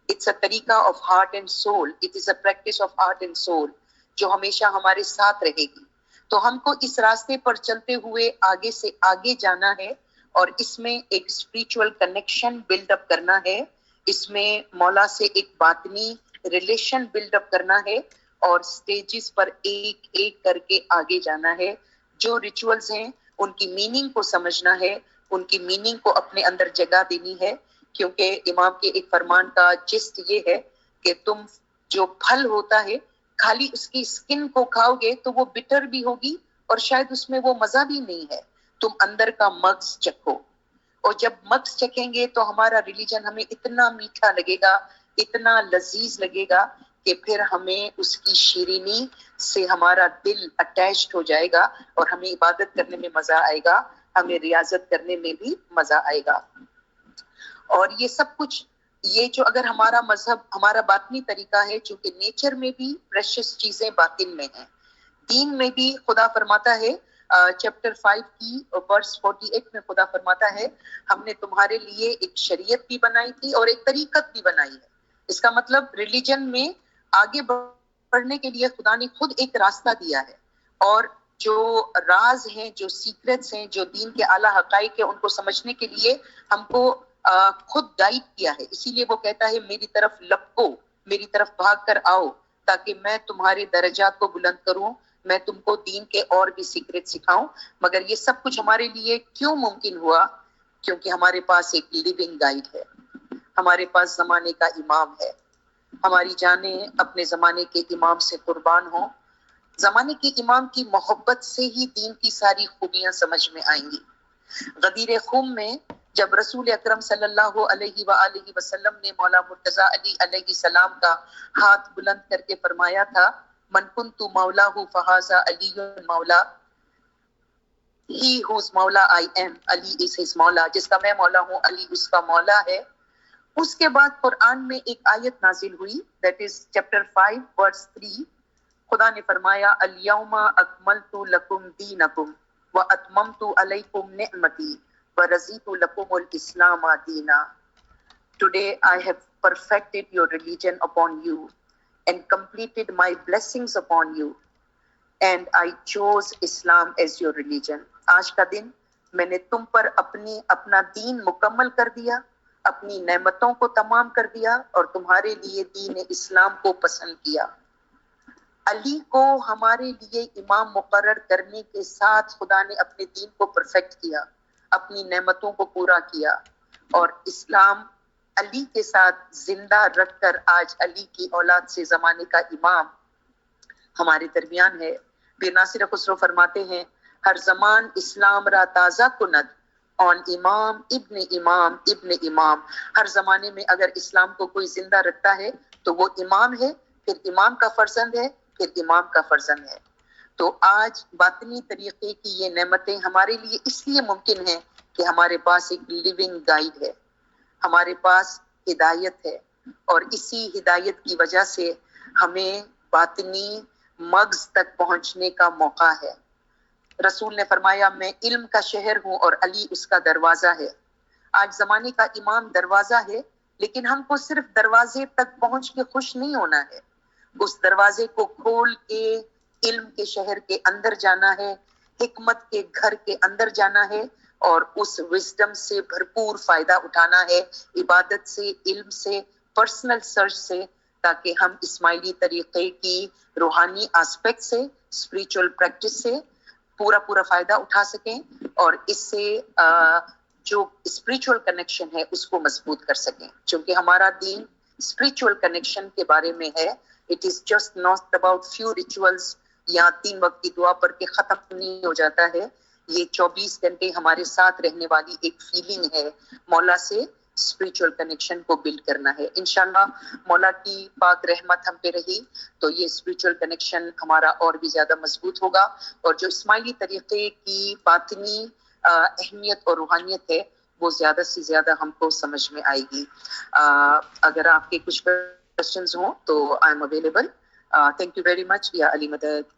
اٹس اے طریقہ of heart and civil, it is a practice of heart and civil, جو ہمیشہ ہمارے ساتھ رہے گی۔ تو ہم کو اس راستے پر چلتے ہوئے آگے سے آگے جانا ہے، اور اس میں ایک اسپریچول کنیکشن بلڈ اپ کرنا ہے، اس میں مولا سے ایک باطنی ریلیشن بلڈ اپ کرنا ہے، اور سٹیجز پر ایک ایک کر کے آگے جانا ہے۔ جو ریچولز ہیں ان کی میننگ کو سمجھنا ہے، ان کی میننگ کو اپنے اندر جگہ دینی ہے، کیونکہ امام کے ایک فرمان کا جسٹ یہ ہے کہ تم جو پھل ہوتا ہے خالی اس کی سکن کو کھاؤ گے تو وہ بٹر بھی ہوگی، اور شاید اس میں وہ مزہ بھی نہیں ہے، تم اندر کا مغز چکھو۔ اور جب مغز چکھیں گے تو ہمارا ریلیجن ہمیں اتنا میٹھا لگے گا، اتنا لذیذ لگے گا کہ پھر ہمیں اس کی شیرینی سے ہمارا دل اٹیچڈ ہو جائے گا، اور ہمیں عبادت کرنے میں مزہ آئے گا، ہمیں ریاضت کرنے میں بھی مزہ آئے گا۔ اور یہ سب کچھ، یہ جو اگر ہمارا مذہب ہمارا باطنی طریقہ ہے، چونکہ نیچر میں بھی پریشس چیزیں باطن میں ہیں، دین میں بھی خدا فرماتا ہے چیپٹر 5 کی ورس 48 میں خدا فرماتا ہے ہم نے تمہارے لیے ایک شریعت بھی بنائی تھی اور ایک طریقت بھی بنائی ہے۔ اس کا مطلب ریلیجن میں آگے بڑھنے کے لیے خدا نے خود ایک راستہ دیا ہے، اور جو راز ہیں، جو سیکرٹس ہیں، جو دین کے اعلیٰ حقائق ہیں، ان کو سمجھنے کے لیے ہم کو خود گائیڈ کیا ہے۔ اسی لیے وہ کہتا ہے میری طرف لپکو، میری طرف بھاگ کر آؤ، تاکہ میں تمہارے درجات کو بلند کروں، میں تم کو دین کے اور بھی سیکرٹ سکھاؤں۔ مگر یہ سب کچھ ہمارے لیے کیوں ممکن ہوا؟ کیونکہ ہمارے پاس ایک لیونگ گائیڈ ہے، ہمارے پاس زمانے کا امام ہے۔ ہماری جانیں اپنے زمانے کے امام سے قربان ہوں۔ زمانے کے امام کی محبت سے ہی دین کی ساری خوبیاں سمجھ میں آئیں گی۔ غدیر خم میں جب رسول اکرم صلی اللہ علیہ وآلہ وسلم نے مولا مرتضیٰ علی علیہ السلام کا ہاتھ بلند کر کے فرمایا تھا من کنت مولاہ فہذا علی مولا، He whose مولا I am, Ali is his مولا، جس کا میں مولا ہوں علی اس کا مولا ہے۔ اس کے بعد قرآن میں ایک آیت نازل ہوئی، that is chapter 5 verse 3، خدا نے فرمایا الیوم اکملت لکم دینکم واتممت علیکم نعمتی ورضیت لکم الاسلام دینا۔ Today I have perfected your religion upon you and completed my blessings upon you and I chose Islam as your religion۔ آج کا دن میں نے تم پر اپنا دین مکمل کر دیا، اپنی نعمتوں کو تمام کر دیا، اور تمہارے لیے دین اسلام کو پسند کیا۔ علی کو ہمارے لیے امام مقرر کرنے کے ساتھ خدا نے اپنے دین کو پرفیکٹ کیا، اپنی نعمتوں کو پورا کیا، اور اسلام علی کے ساتھ زندہ رکھ کر آج علی کی اولاد سے زمانے کا امام ہمارے درمیان ہے۔ پیر ناصر خسرو فرماتے ہیں ہر زمان اسلام را تازہ کند آن امام ابن امام ابن امام۔ ہر زمانے میں اگر اسلام کو کوئی زندہ رکھتا ہے تو وہ امام ہے، پھر امام کا فرزند ہے، پھر امام کا فرزند ہے۔ تو آج باطنی طریقے کی یہ نعمتیں ہمارے لیے اس لیے ممکن ہیں کہ ہمارے پاس ایک لیونگ گائیڈ ہے، ہمارے پاس ہدایت ہے، اور اسی ہدایت کی وجہ سے ہمیں باطنی مغز تک پہنچنے کا موقع ہے۔ رسول نے فرمایا میں علم کا شہر ہوں اور علی اس کا دروازہ ہے۔ آج زمانے کا امام دروازہ ہے، لیکن ہم کو صرف دروازے تک پہنچ کے خوش نہیں ہونا ہے، اس دروازے کو کھول کے علم کے شہر کے اندر جانا ہے، حکمت کے گھر کے اندر جانا ہے، اور اس وزڈم سے بھرپور فائدہ اٹھانا ہے، عبادت سے، علم سے، پرسنل سرچ سے، تاکہ ہم اسماعیلی طریقے کی روحانی آسپیکٹ سے، اسپریچول پریکٹس سے پورا فائدہ اٹھا سکیں، اور اس سے جو اسپریچول کنیکشن ہے اس کو مضبوط کر سکیں، چونکہ ہمارا دین اسپرچل کنیکشن کے بارے میں ہے. It is just not about few rituals یا 3 وقت کی دعا پڑھ کے ختم نہیں ہو جاتا ہے. یہ 24 گھنٹے ہمارے ساتھ رہنے والی ایک فیلنگ ہے. مولا سے اسپرچل کنیکشن کو بلڈ کرنا ہے. انشاءاللہ مولا کی پاک رحمت ہم پہ رہی تو یہ اسپرچل کنیکشن ہمارا اور بھی زیادہ مضبوط ہوگا. اور جو اسماعیلی طریقے کی باطنی اہمیت اور روحانیت ہے وہ زیادہ سے زیادہ ہم کو سمجھ میں آئے گی. اگر آپ کے کچھ کوشچنز ہوں تو I am available. Thank you very much یا علی مدد.